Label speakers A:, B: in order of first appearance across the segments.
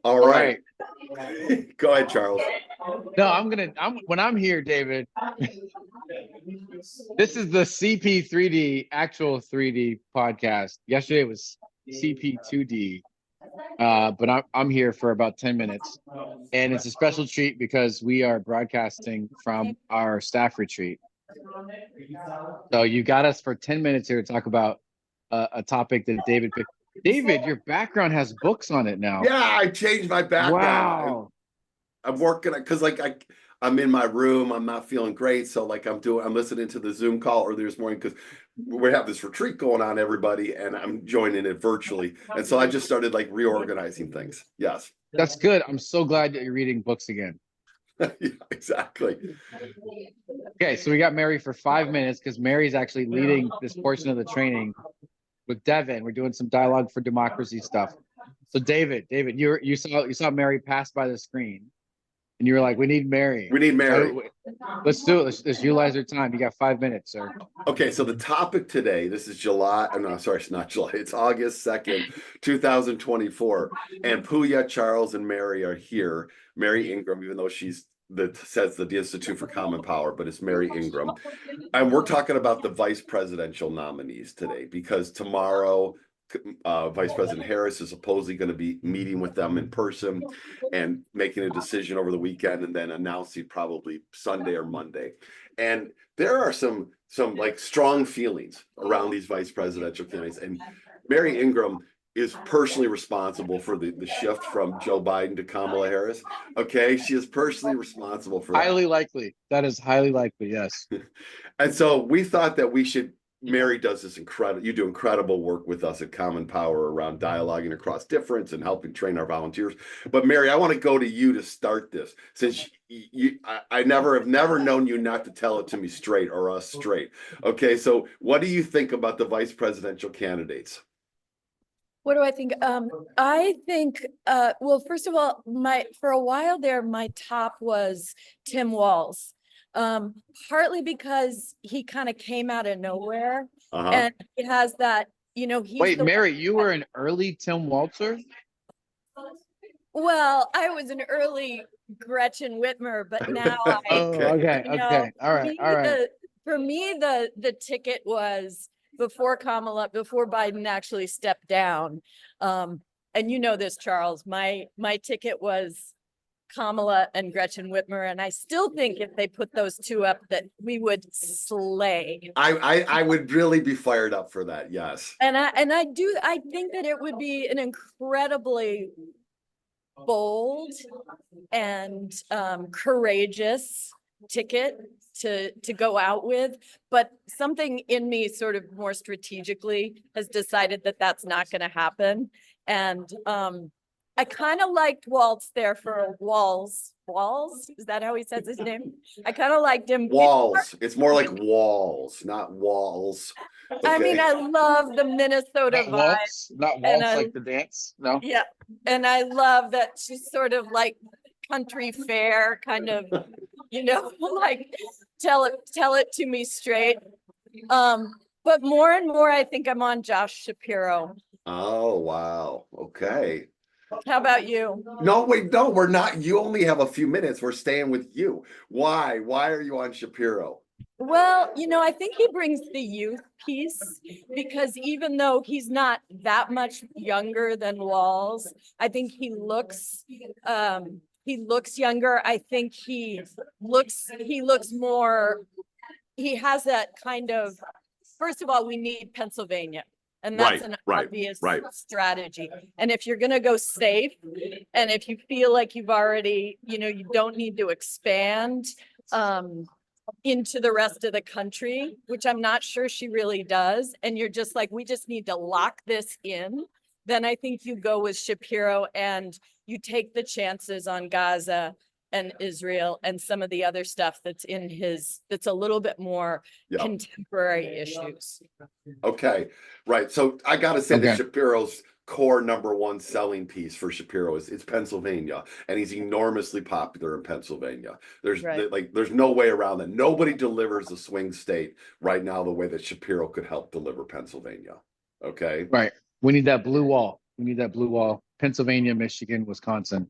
A: All right. Go ahead, Charles.
B: No, when I'm here, David, this is the CP3D actual 3D podcast. Yesterday was CP2D. But I'm here for about 10 minutes, and it's a special treat because we are broadcasting from our staff retreat. So you got us for 10 minutes here to talk about a topic that David picked. David, your background has books on it now.
A: Yeah, I changed my background.
B: Wow.
A: I'm working because I'm in my room. I'm not feeling great, so I'm listening to the Zoom call earlier this morning because we have this retreat going on, everybody, and I'm joining it virtually. And so I just started reorganizing things. Yes,
B: that's good. I'm so glad that you're reading books again.
A: Yeah, exactly.
B: Okay, so we got Mary for 5 minutes because Mary's actually leading this portion of the training with Devin. We're doing some dialogue for democracy stuff. So David, you saw Mary pass by the screen. And you were like, we need Mary.
A: We need Mary.
B: Let's do it. Let's utilize our time. You got 5 minutes, sir.
A: Okay, so the topic today, this is July. No, sorry, it's not July. It's August 2nd, 2024. And Puya, Charles, and Mary are here. Mary Ingram, even though says the Institute for Common Power, but it's Mary Ingram. And we're talking about the vice presidential nominees today because tomorrow, Vice President Harris is supposedly going to be meeting with them in person and making a decision over the weekend and then announcing probably Sunday or Monday. And there are some strong feelings around these vice presidential candidates. And Mary Ingram is personally responsible for the shift from Joe Biden to Kamala Harris. Okay, she is personally responsible for that.
B: Highly likely. That is highly likely, yes.
A: And so we thought that Mary does this you do incredible work with us at Common Power around dialoguing across difference and helping train our volunteers. But Mary, I want to go to you to start this since I have never known you not to tell it to me straight or us straight. Okay, so what do you think about the vice presidential candidates?
C: What do I think? I think, well, first of all, for a while there, my top was Tim Walz. Partly because he kind of came out of nowhere and it has that,
B: Wait, Mary, you were an early Tim Walzer?
C: Well, I was an early Gretchen Whitmer, but now
B: okay. All right.
C: For me, the ticket was before Biden actually stepped down. And you know this, Charles, my ticket was Kamala and Gretchen Whitmer, and I still think if they put those two up that we would slay.
A: I would really be fired up for that, yes.
C: And I think that it would be an incredibly bold and courageous ticket to go out with, but something in me sort of more strategically has decided that that's not going to happen. And I kind of liked Walz there for Walz. Walz? Is that how he says his name? I kind of liked him.
A: Walz. It's more like walls, not walls.
C: Okay. I mean, I love the Minnesota vibe.
B: Not waltz like the dance? No?
C: Yeah. And I love that she's sort of like country fair, kind of, like tell it to me straight. But more and more, I think I'm on Josh Shapiro.
A: Oh, wow. Okay.
C: How about you?
A: No, wait, no, we're not. You only have a few minutes. We're staying with you. Why? Why are you on Shapiro?
C: Well, I think he brings the youth piece because even though he's not that much younger than Walz, I think he looks younger. I think he looks more, he has that kind of, first of all, we need Pennsylvania. And that's an obvious strategy. And if you're going to go safe, and if you feel like you've already, you don't need to expand into the rest of the country, which I'm not sure she really does. And you're just like, we just need to lock this in. Then I think you go with Shapiro and you take the chances on Gaza and Israel and some of the other stuff that's a little bit more contemporary issues.
A: Okay, right. So I got to say that Shapiro's core #1 selling piece for Shapiro is it's Pennsylvania, and he's enormously popular in Pennsylvania. There's no way around that. Nobody delivers a swing state right now the way that Shapiro could help deliver Pennsylvania. Okay.
B: Right. We need that blue wall. We need that blue wall. Pennsylvania, Michigan, Wisconsin.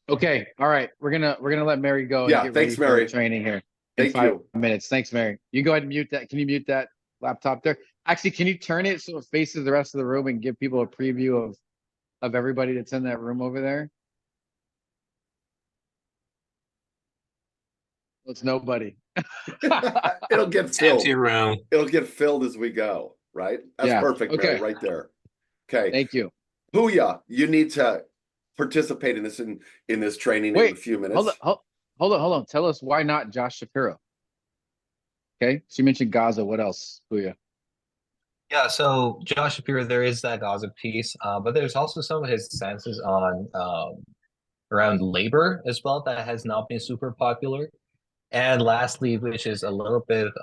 B: Okay. All right. We're gonna let Mary go and
A: Yeah,
B: get
A: thanks,
B: ready for
A: Mary.
B: her training here in
A: Thank
B: 5
A: you.
B: minutes. Thanks, Mary. You go ahead and mute that. Can you mute that laptop there? Actually, can you turn it so it faces the rest of the room and give people a preview of everybody that's in that room over there? Well, it's nobody.
A: It'll get
D: It's
A: filled.
D: empty room.
A: It'll get filled as we go, right? That's
B: Yeah,
A: perfect, Mary,
B: okay.
A: right there. Okay.
B: Thank you.
A: Puya, you need to participate in this training in
B: Wait,
A: a few minutes.
B: Hold on. Tell us why not Josh Shapiro? Okay. She mentioned Gaza. What else, Puya?
D: Yeah, so Josh Shapiro, there is that Gaza piece, but there's also some of his stances on around labor as well that has not been super popular. And lastly, which is a little bit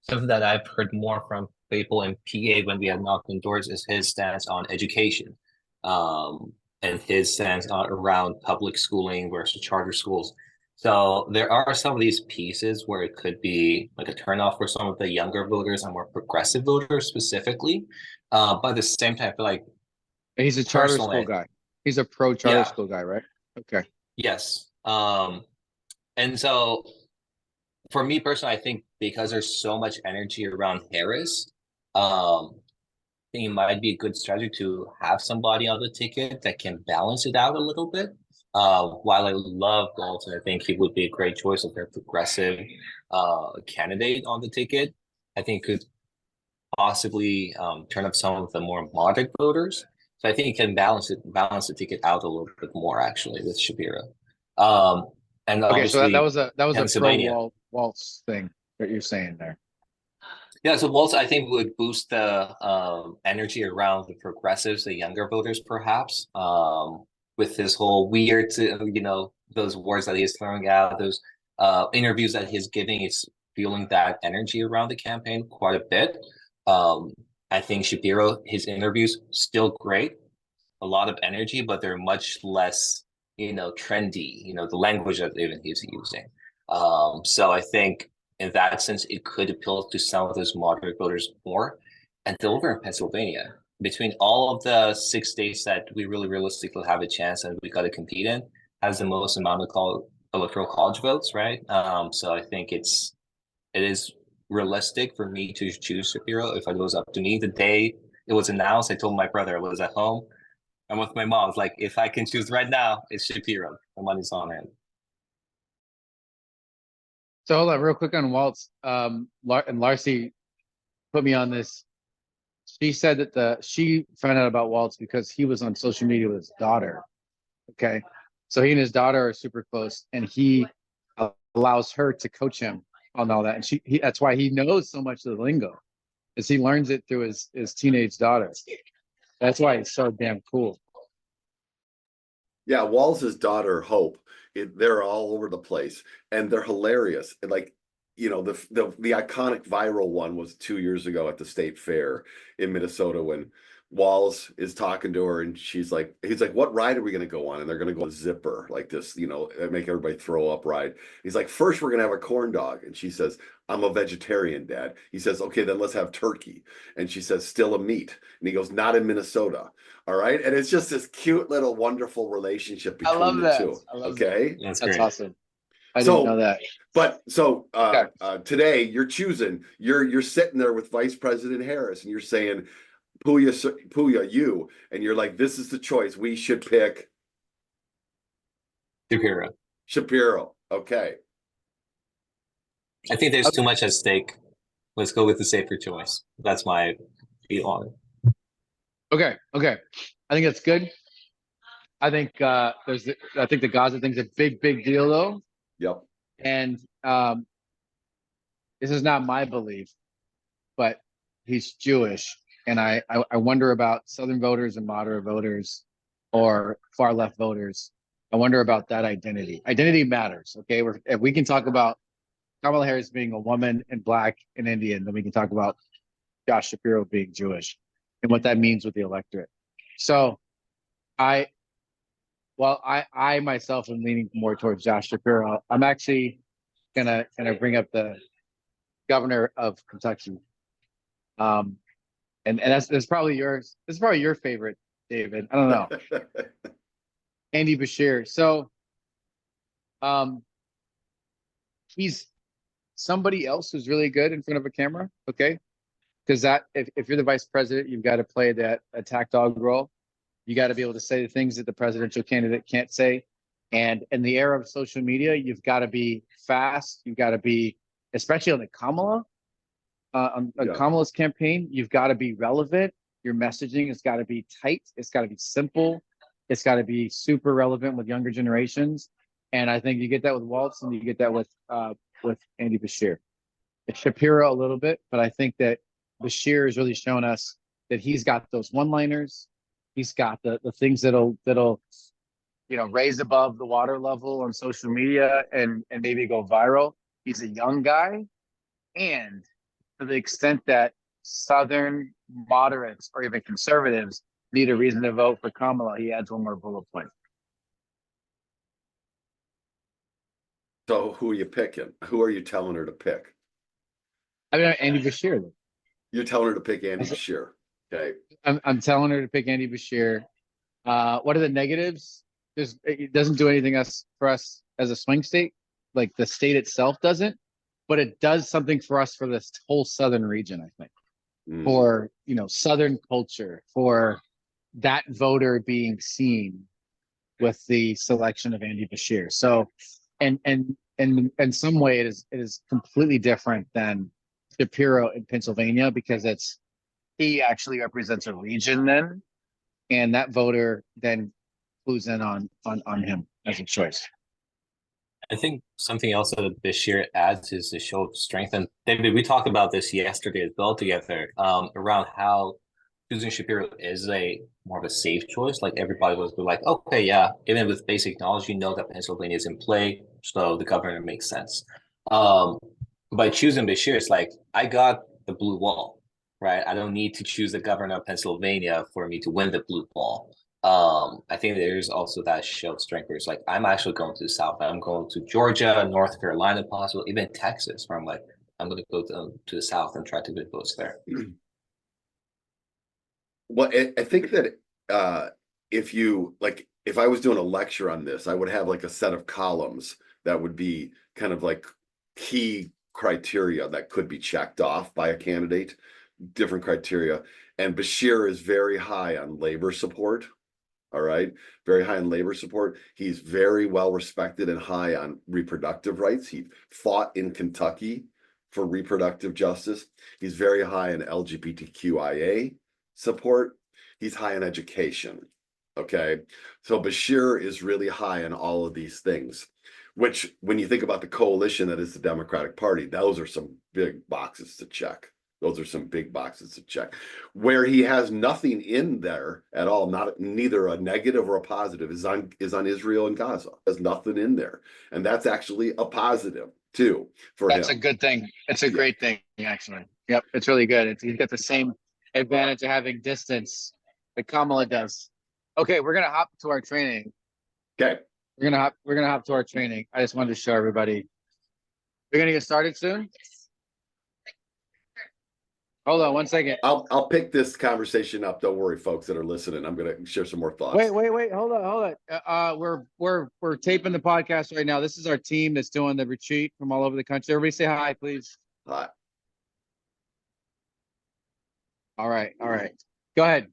D: something that I've heard more from people in PA when we had knocked on doors, is his stance on education, and his stance around public schooling versus charter schools. So there are some of these pieces where it could be like a turnoff for some of the younger voters and more progressive voters specifically. But at the same time, I feel like
B: He's a charter school
D: personally,
B: guy. He's a pro charter
D: yeah,
B: school guy, right? Okay.
D: yes. And so for me personally, I think because there's so much energy around Harris, I think it might be a good strategy to have somebody on the ticket that can balance it out a little bit. While I love Walz, and I think he would be a great choice of their progressive candidate on the ticket, I think could possibly turn up some of the more moderate voters. So I think he can balance the ticket out a little bit more actually with Shapiro. And
B: Okay, so that
D: obviously
B: was a pro
D: Pennsylvania.
B: Waltz thing that you're saying there.
D: Yeah, so Walz, I think, would boost the energy around the progressives, the younger voters, perhaps, with his whole weird, those words that he's throwing out, those interviews that he's giving. It's fueling that energy around the campaign quite a bit. I think Shapiro, his interviews, still great, a lot of energy, but they're much less, trendy, the language that even he's using. So I think in that sense, it could appeal to some of those moderate voters more. And over in Pennsylvania, between all of the 6 states that we really realistically have a chance and we got to compete in, has the most amount of electoral college votes, right? So I think it is realistic for me to choose Shapiro if it was up to me. The day it was announced, I told my brother I was at home. I'm with my mom. I was like, if I can choose right now, it's Shapiro. The money's on him.
B: So hold on, real quick on Waltz. And Larcy put me on this. She said that she found out about Waltz because he was on social media with his daughter. Okay, so he and his daughter are super close, and he allows her to coach him on all that, and that's why he knows so much of the lingo, is he learns it through his teenage daughter. That's why it's so damn cool.
A: Yeah, Walz's daughter, Hope, they're all over the place and they're hilarious. And like, the iconic viral one was 2 years ago at the state fair in Minnesota when Walz is talking to her and he's like, what ride are we going to go on? And they're going to go on a zipper like this, make everybody throw up ride. He's like, first we're going to have a corn dog. And she says, I'm a vegetarian, Dad. He says, okay, then let's have turkey. And she says, still a meat. And he goes, not in Minnesota. All right. And it's just this cute little wonderful relationship between the two. Okay.
D: That's
B: That's
D: great.
B: awesome. I didn't know that.
A: But today you're sitting there with Vice President Harris and you're saying, Puya, you, and you're like, this is the choice. We should pick Shapiro. Okay.
D: I think there's too much at stake. Let's go with the safer choice. That's my view on it.
B: Okay. I think that's good. I think the Gaza thing's a big deal though.
A: Yep.
B: And this is not my belief, but he's Jewish. And I wonder about Southern voters and moderate voters or far left voters. I wonder about that identity. Identity matters. Okay. If we can talk about Kamala Harris being a woman and Black and Indian, then we can talk about Josh Shapiro being Jewish and what that means with the electorate. So I myself am leaning more towards Josh Shapiro. I'm actually gonna bring up the governor of Kentucky. And that's probably yours. This is probably your favorite, David. I don't know. Andy Beshear. So he's somebody else who's really good in front of a camera. Okay. Because that if you're the vice president, you've got to play that attack dog role. You got to be able to say the things that the presidential candidate can't say. And in the era of social media, you've got to be fast. You've got to be, especially on the Kamala, on Kamala's campaign, you've got to be relevant. Your messaging has got to be tight. It's got to be simple. It's got to be super relevant with younger generations. And I think you get that with Walz, and you get that with Andy Beshear. It's Shapiro a little bit, but I think that Beshear has really shown us that he's got those one-liners. He's got the things that'll raise above the water level on social media and maybe go viral. He's a young guy, and to the extent that Southern moderates or even conservatives need a reason to vote for Kamala, he adds one more bullet point.
A: So who are you picking? Who are you telling her to pick?
B: I mean, Andy Beshear.
A: You're telling her to pick Andy Beshear. Okay.
B: I'm telling her to pick Andy Beshear. What are the negatives? It doesn't do anything for us as a swing state. Like the state itself doesn't, but it does something for us for this whole Southern region, I think. For Southern culture, for that voter being seen with the selection of Andy Beshear. So and in some way it is completely different than Shapiro in Pennsylvania, because he actually represents a region then, and that voter then clues in on him as a choice.
D: I think something else that Beshear adds is the show of strength. And David, we talked about this yesterday as well together, around how choosing Shapiro is more of a safe choice. Like everybody was like, okay, yeah, even with basic knowledge, that Pennsylvania is in play, so the governor makes sense. By choosing Beshear, it's like, I got the blue wall, right? I don't need to choose the governor of Pennsylvania for me to win the blue wall. I think there's also that show of strength where it's like, I'm actually going to the South. I'm going to Georgia, North Carolina, possible, even Texas, where I'm like, I'm going to go to the South and try to get votes there.
A: Well, I think that if I was doing a lecture on this, I would have like a set of columns that would be kind of like key criteria that could be checked off by a candidate, different criteria. And Beshear is very high on labor support. All right. Very high on labor support. He's very well respected and high on reproductive rights. He fought in Kentucky for reproductive justice. He's very high on LGBTQIA support. He's high on education. Okay. So Beshear is really high on all of these things, which when you think about the coalition that is the Democratic Party, those are some big boxes to check. Those are some big boxes to check. Where he has nothing in there at all, neither a negative or a positive, is on Israel and Gaza. There's nothing in there, and that's actually a positive too for him.
B: That's a good thing. It's a great thing, actually. Yep, it's really good. He's got the same advantage of having distance that Kamala does. Okay, we're gonna hop to our training.
A: Okay,
B: we're gonna hop to our training. I just wanted to show everybody. We're gonna get started soon. Hold on one second.
A: I'll pick this conversation up. Don't worry, folks that are listening. I'm gonna share some more thoughts.
B: Wait. Hold on. We're taping the podcast right now. This is our team that's doing the retreat from all over the country. Everybody say hi, please.
A: Hi.
B: All right. Go ahead.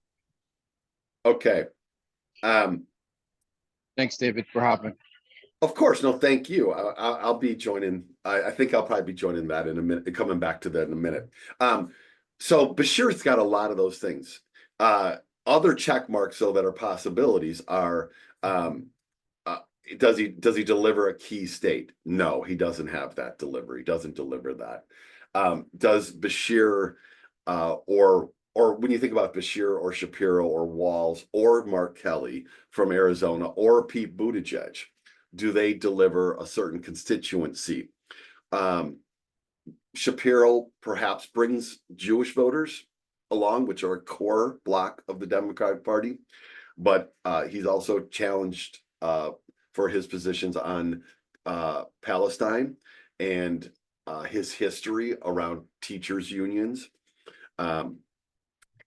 A: Okay.
B: Thanks, David, for hopping.
A: Of course, no, thank you. I'll be joining. I think I'll probably be joining that in a minute. Coming back to that in a minute. So Beshear's got a lot of those things. Other check marks, though, that are possibilities are, does he deliver a key state? No, he doesn't have that delivery. He doesn't deliver that. Does Beshear, or when you think about Beshear or Shapiro or Walz or Mark Kelly from Arizona or Pete Buttigieg, do they deliver a certain constituency? Shapiro perhaps brings Jewish voters along, which are a core block of the Democratic Party, but he's also challenged for his positions on Palestine and his history around teachers' unions.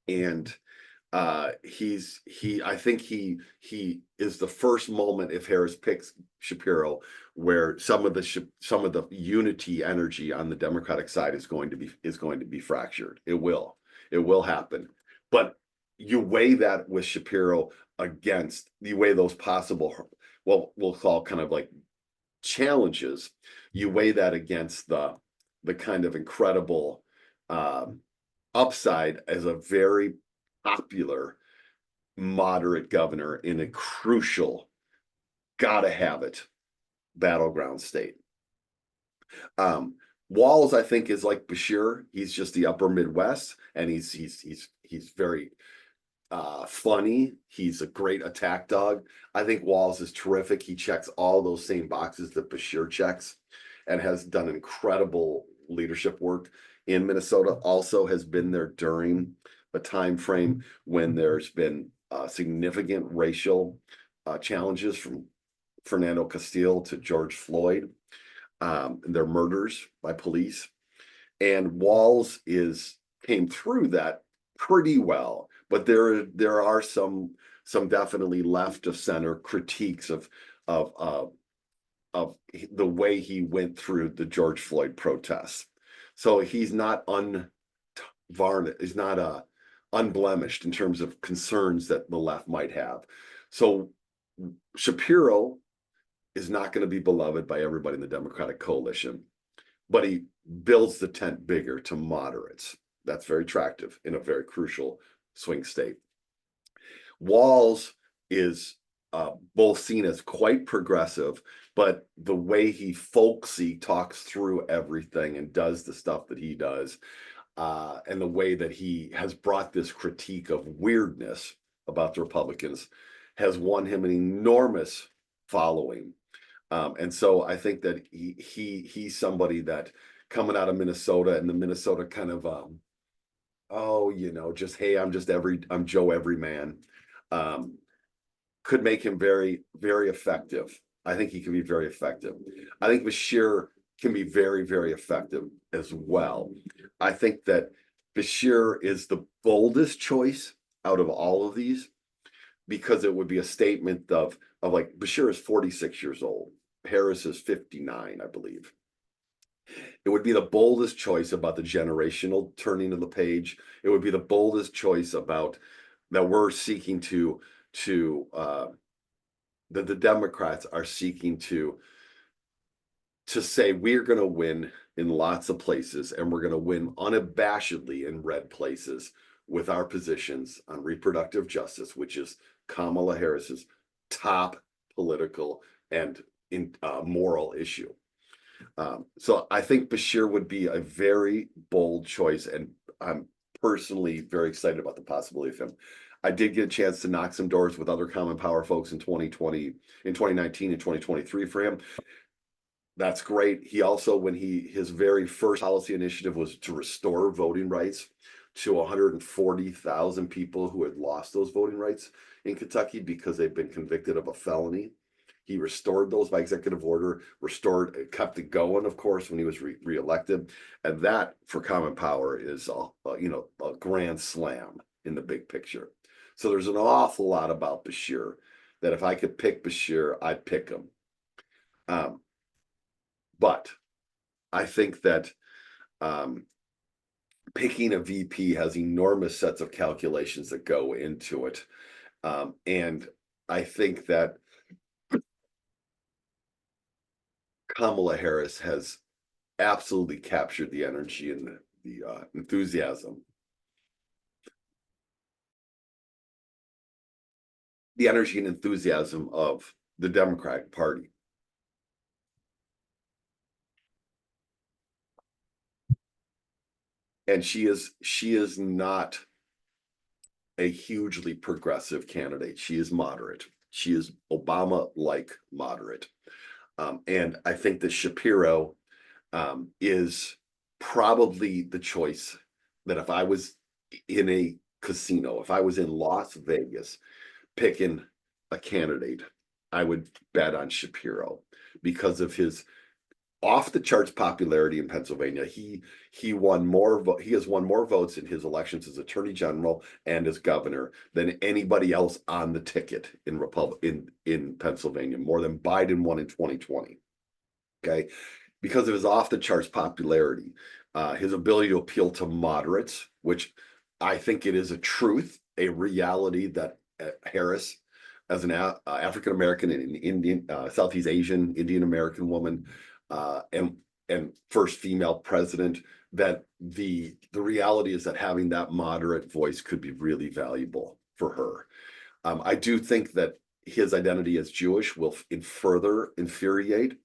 A: And I think he is the first moment, if Harris picks Shapiro, where some of the unity energy on the Democratic side is going to be fractured. It will happen. But you weigh that with Shapiro against, you weigh those possible, what we'll call kind of like challenges, you weigh that against the kind of incredible upside as a very popular moderate governor in a crucial, gotta have it battleground state. Walz, I think, is like Beshear. He's just the upper Midwest, and he's very funny. He's a great attack dog. I think Walz is terrific. He checks all those same boxes that Beshear checks, and has done incredible leadership work in Minnesota. Also has been there during a time frame when there's been significant racial challenges, from Fernando Castile to George Floyd, their murders by police. And Walz came through that pretty well, but there are some definitely left of center critiques of the way he went through the George Floyd protests. So he's not unvarnished, he's not unblemished in terms of concerns that the left might have. So Shapiro is not going to be beloved by everybody in the Democratic coalition, but he builds the tent bigger to moderates. That's very attractive in a very crucial swing state. Walz is both seen as quite progressive, but the way he folksy talks through everything and does the stuff that he does, and the way that he has brought this critique of weirdness about the Republicans, has won him an enormous following. And so I think that he's somebody that, coming out of Minnesota, and the Minnesota kind of just, hey, I'm Joe Everyman, could make him very, very effective. I think he can be very effective. I think Beshear can be very, very effective as well. I think that Beshear is the boldest choice out of all of these, because it would be a statement of like, Beshear is 46 years old. Harris is 59, I believe. It would be the boldest choice about the generational turning of the page. It would be the boldest choice about that we're seeking that the Democrats are seeking to say, we're going to win in lots of places, and we're going to win unabashedly in red places with our positions on reproductive justice, which is Kamala Harris's top political and moral issue. So I think Beshear would be a very bold choice, and I'm personally very excited about the possibility of him. I did get a chance to knock some doors with other Common Power folks in 2019 and 2023 for him. That's great. He also, his very first policy initiative was to restore voting rights to 140,000 people who had lost those voting rights in Kentucky because they've been convicted of a felony. He restored those by executive order, kept it going, of course, when he was reelected. And that, for Common Power, is a grand slam in the big picture. So there's an awful lot about Beshear that, if I could pick Beshear, I'd pick him. But I think that picking a VP has enormous sets of calculations that go into it. And I think that Kamala Harris has absolutely captured the energy and the enthusiasm. The energy and enthusiasm of the Democratic Party. And she is not a hugely progressive candidate. She is moderate. She is Obama-like moderate. And I think that Shapiro is probably the choice that, if I was in a casino, if I was in Las Vegas picking a candidate, I would bet on Shapiro because of his off the charts popularity in Pennsylvania. He has won more votes in his elections as attorney general and as governor than anybody else on the ticket in Pennsylvania, more than Biden won in 2020. Okay, because of his off the charts popularity, his ability to appeal to moderates, which I think it is a truth, a reality that Harris, as an African American and Indian, Southeast Asian, Indian American woman, and first female president, that the reality is that having that moderate voice could be really valuable for her. I do think that his identity as Jewish will further infuriate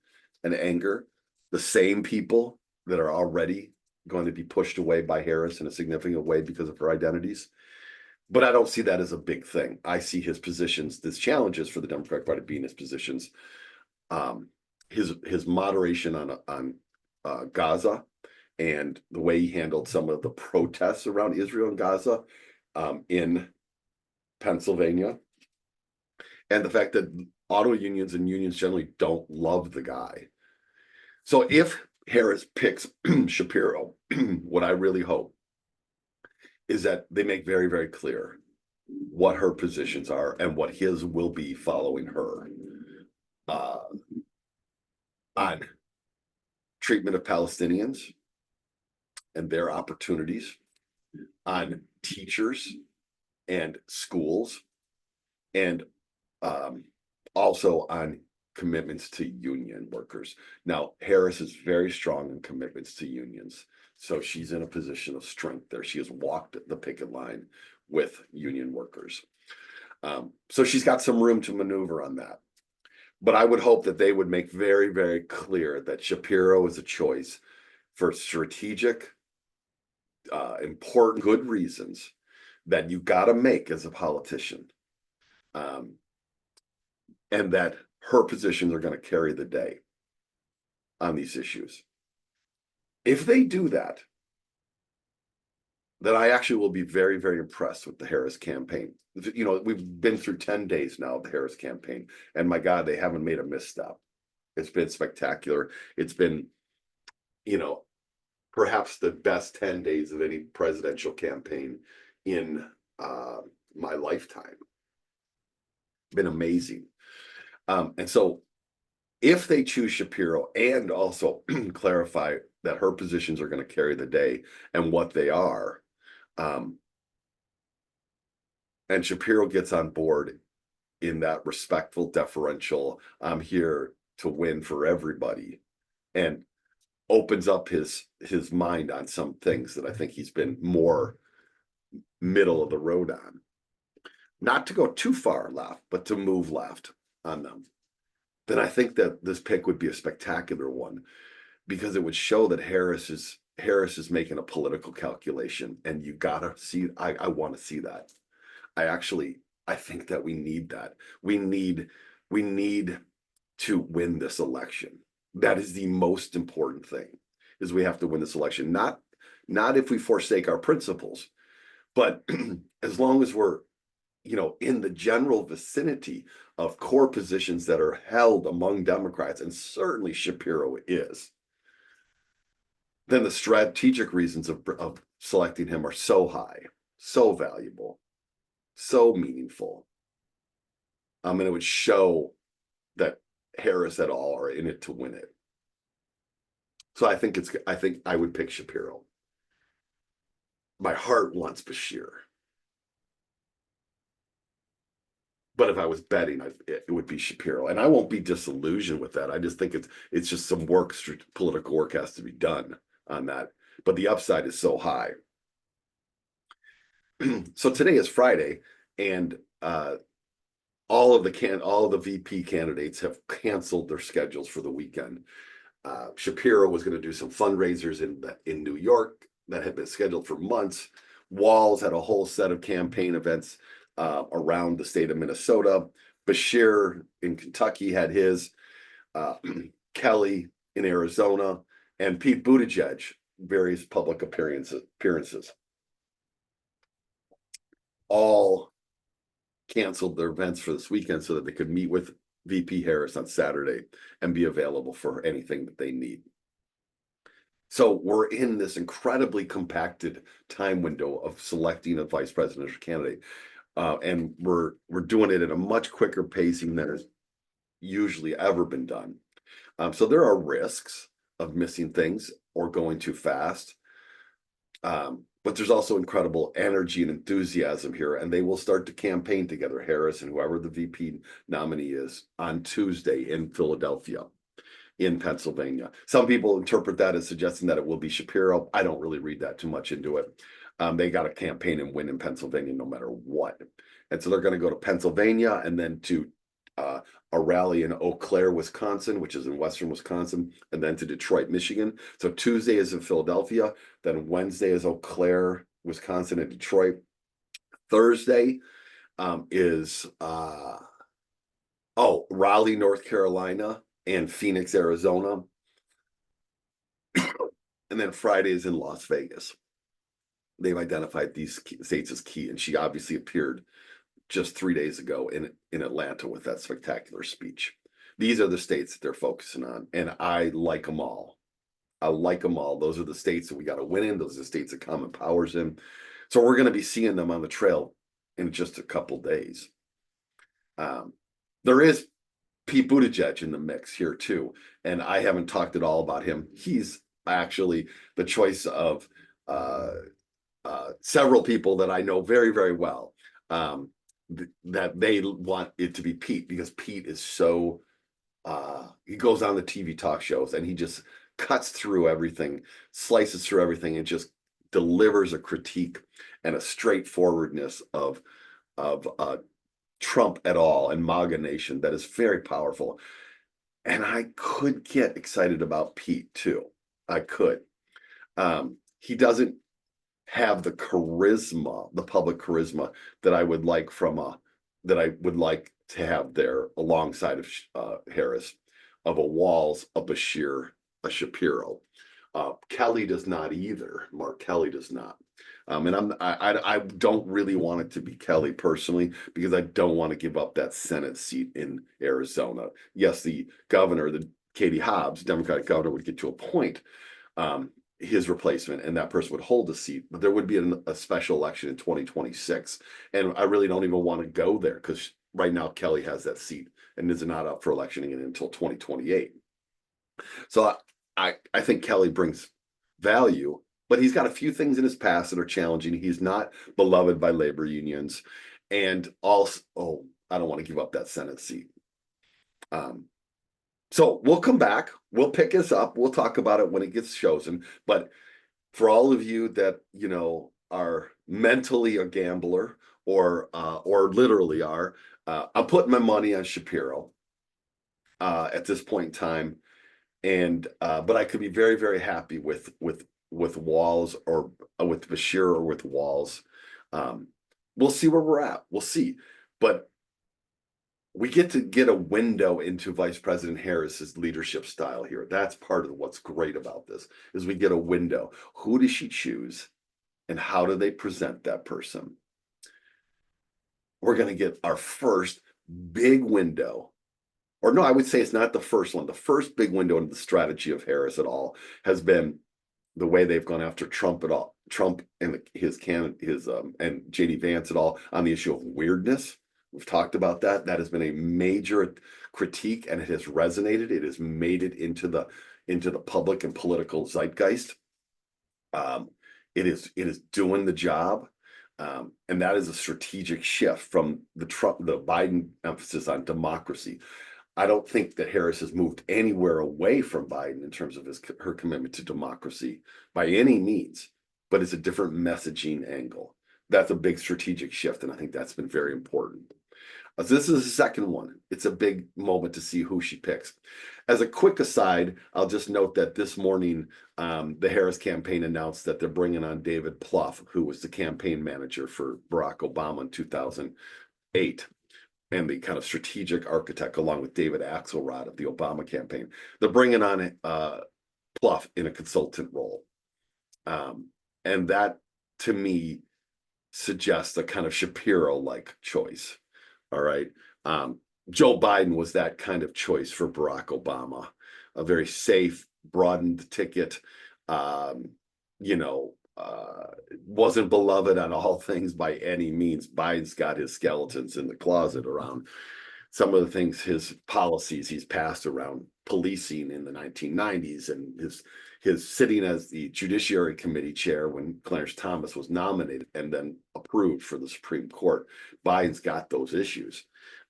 A: and anger the same people that are already going to be pushed away by Harris in a significant way because of her identities. But I don't see that as a big thing. I see his positions, his challenges for the Democratic Party being his positions, his moderation on Gaza, and the way he handled some of the protests around Israel and Gaza in Pennsylvania, and the fact that auto unions and unions generally don't love the guy. So if Harris picks Shapiro, what I really hope is that they make very, very clear what her positions are and what his will be following her on treatment of Palestinians and their opportunities, on teachers and schools, and also on commitments to union workers. Now, Harris is very strong in commitments to unions, so she's in a position of strength there. She has walked the picket line with union workers. So she's got some room to maneuver on that. But I would hope that they would make very, very clear that Shapiro is a choice for strategic, important, good reasons that you got to make as a politician. And that her positions are going to carry the day on these issues. If they do that, then I actually will be very, very impressed with the Harris campaign. You know, we've been through 10 days now of the Harris campaign, and my God, they haven't made a misstep. It's been spectacular. It's been, you know, perhaps the best 10 days of any presidential campaign in my lifetime. Been amazing. And so if they choose Shapiro and also clarify that her positions are going to carry the day and what they are, and Shapiro gets on board in that respectful, deferential, I'm here to win for everybody, and opens up his mind on some things that I think he's been more middle of the road on. Not to go too far left, but to move left on them. Then I think that this pick would be a spectacular one, because it would show that Harris is making a political calculation, and you gotta see. I want to see that. I think that we need that. We need to win this election. That is the most important thing. Is we have to win this election. Not if we forsake our principles, but as long as we're, you know, in the general vicinity of core positions that are held among Democrats, and certainly Shapiro is, then the strategic reasons of selecting him are so high, so valuable, so meaningful. And it would show that Harris et al. Are in it to win it. So I think I would pick Shapiro. My heart wants Beshear. But if I was betting, it would be Shapiro, and I won't be disillusioned with that. I just think it's just some work, political work has to be done on that. But the upside is so high. So today is Friday, and all of the VP candidates have canceled their schedules for the weekend. Shapiro was going to do some fundraisers in New York that had been scheduled for months. Walz had a whole set of campaign events around the state of Minnesota. Beshear in Kentucky had his, Kelly in Arizona, and Pete Buttigieg, various public appearances. All canceled their events for this weekend so that they could meet with VP Harris on Saturday and be available for anything that they need. So we're in this incredibly compacted time window of selecting a vice presidential candidate. And we're doing it at a much quicker pacing than has usually ever been done. So there are risks of missing things or going too fast. But there's also incredible energy and enthusiasm here, and they will start to campaign together, Harris and whoever the VP nominee is, on Tuesday in Philadelphia, in Pennsylvania. Some people interpret that as suggesting that it will be Shapiro. I don't really read that too much into it. They got to campaign and win in Pennsylvania no matter what. And so they're going to go to Pennsylvania and then to a rally in Eau Claire, Wisconsin, which is in western Wisconsin, and then to Detroit, Michigan. So Tuesday is in Philadelphia, then Wednesday is Eau Claire, Wisconsin, and Detroit. Thursday is Raleigh, North Carolina, and Phoenix, Arizona. And then Friday is in Las Vegas. They've identified these states as key, and she obviously appeared just 3 days ago in Atlanta with that spectacular speech. These are the states that they're focusing on, and I like them all. I like them all. Those are the states that we got to win in. Those are the states that Common Power's in. So we're going to be seeing them on the trail in just a couple days. There is Pete Buttigieg in the mix here too, and I haven't talked at all about him. He's actually the choice of several people that I know very, very well. That they want it to be Pete because Pete is so he goes on the TV talk shows and he just cuts through everything, slices through everything, and just delivers a critique and a straightforwardness of Trump et al. And MAGA Nation that is very powerful. And I could get excited about Pete too. I could. He doesn't have the charisma, the public charisma that I would like to have there alongside of Harris, of a Walz, a Beshear, a Shapiro. Kelly does not either. Mark Kelly does not. And I don't really want it to be Kelly personally because I don't want to give up that Senate seat in Arizona. Yes, the governor, the Katie Hobbs, Democratic governor, would get to a point. His replacement and that person would hold the seat, but there would be a special election in 2026. And I really don't even want to go there because right now Kelly has that seat and is not up for election again until 2028. So I think Kelly brings value, but he's got a few things in his past that are challenging. He's not beloved by labor unions. And also, I don't want to give up that Senate seat. So we'll come back. We'll pick this up. We'll talk about it when it gets chosen. But for all of you that, are mentally a gambler or literally are, I'm putting my money on Shapiro at this point in time. And but I could be very, very happy with Walz or with Beshear or with Walz. We'll see where we're at. We'll see. But we get to get a window into Vice President Harris's leadership style here. That's part of what's great about this is we get a window. Who does she choose and how do they present that person? We're going to get our first big window. Or no, I would say it's not the first one. The first big window into the strategy of Harris at all has been the way they've gone after Trump and his and JD Vance at all on the issue of weirdness. We've talked about that. That has been a major critique, and it has resonated. It has made it into the public and political zeitgeist. It is doing the job, and that is a strategic shift from the Biden emphasis on democracy. I don't think that Harris has moved anywhere away from Biden in terms of her commitment to democracy by any means, but it's a different messaging angle. That's a big strategic shift, and I think that's been very important. So this is the second one. It's a big moment to see who she picks. As a quick aside, I'll just note that this morning, the Harris campaign announced that they're bringing on David Plouffe, who was the campaign manager for Barack Obama in 2008, and the kind of strategic architect along with David Axelrod of the Obama campaign. They're bringing on Plouffe in a consultant role. And that, to me, suggests a kind of Shapiro-like choice. All right. Joe Biden was that kind of choice for Barack Obama, a very safe, broadened ticket, you know, wasn't beloved on all things by any means. Biden's got his skeletons in the closet around some of the things, his policies he's passed around policing in the 1990s, and his sitting as the Judiciary Committee chair when Clarence Thomas was nominated and then approved for the Supreme Court. Biden's got those issues.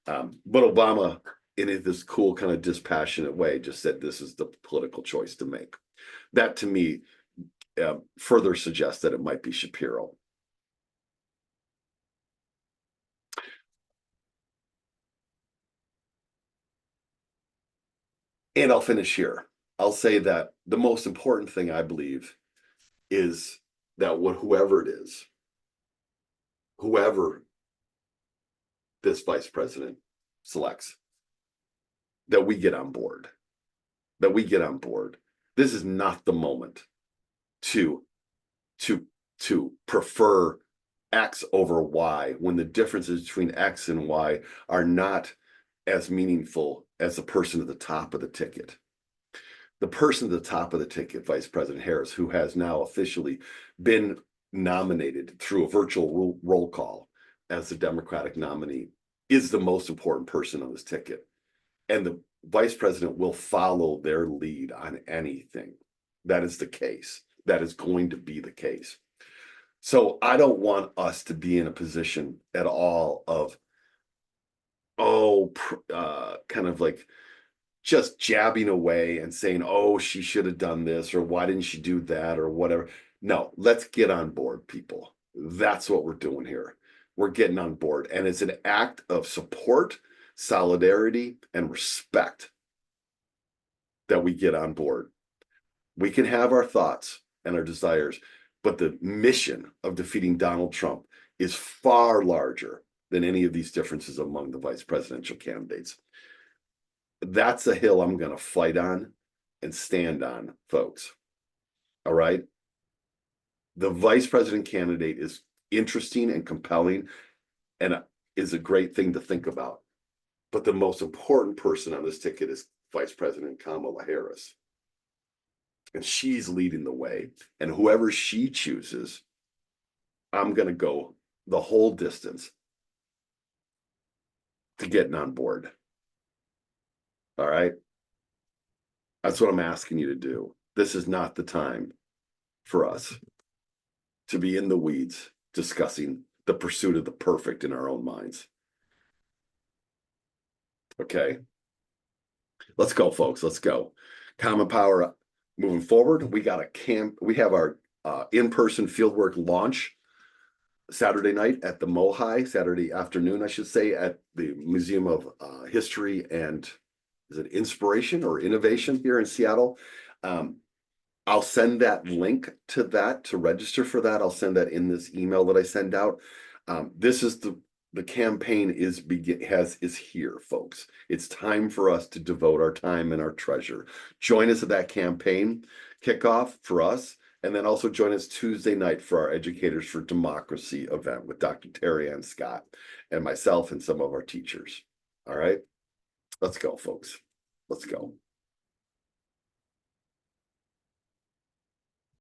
A: But Obama, in this cool kind of dispassionate way, just said this is the political choice to make. That to me further suggests that it might be Shapiro. And I'll finish here. I'll say that the most important thing I believe is that whoever it is, whoever this vice president selects, that we get on board. That we get on board. This is not the moment to prefer X over Y when the differences between X and Y are not as meaningful as the person at the top of the ticket. The person at the top of the ticket, Vice President Harris, who has now officially been nominated through a virtual roll call as the Democratic nominee, is the most important person on this ticket. And the vice president will follow their lead on anything. That is the case. That is going to be the case. So I don't want us to be in a position at all of, kind of like just jabbing away and saying, oh, she should have done this, or why didn't she do that, or whatever. No, let's get on board, people. That's what we're doing here. We're getting on board. And it's an act of support, solidarity, and respect that we get on board. We can have our thoughts and our desires, but the mission of defeating Donald Trump is far larger than any of these differences among the vice presidential candidates. That's a hill I'm going to fight on and stand on, folks. All right. The vice president candidate is interesting and compelling and is a great thing to think about. But the most important person on this ticket is Vice President Kamala Harris. And she's leading the way. And whoever she chooses, I'm going to go the whole distance to getting on board. All right. That's what I'm asking you to do. This is not the time for us to be in the weeds discussing the pursuit of the perfect in our own minds. Okay. Let's go, folks. Let's go. Common Power moving forward. We got we have our in-person fieldwork launch Saturday night at the Mohai, Saturday afternoon, I should say, at the Museum of History and is it Inspiration or Innovation here in Seattle. I'll send that link to that to register for that. I'll send that in this email that I send out. This is the campaign is here, folks. It's time for us to devote our time and our treasure. Join us at that campaign kickoff for us. And then also join us Tuesday night for our Educators for Democracy event with Dr. Terry Ann Scott and myself and some of our teachers. All right, let's go, folks. Let's go.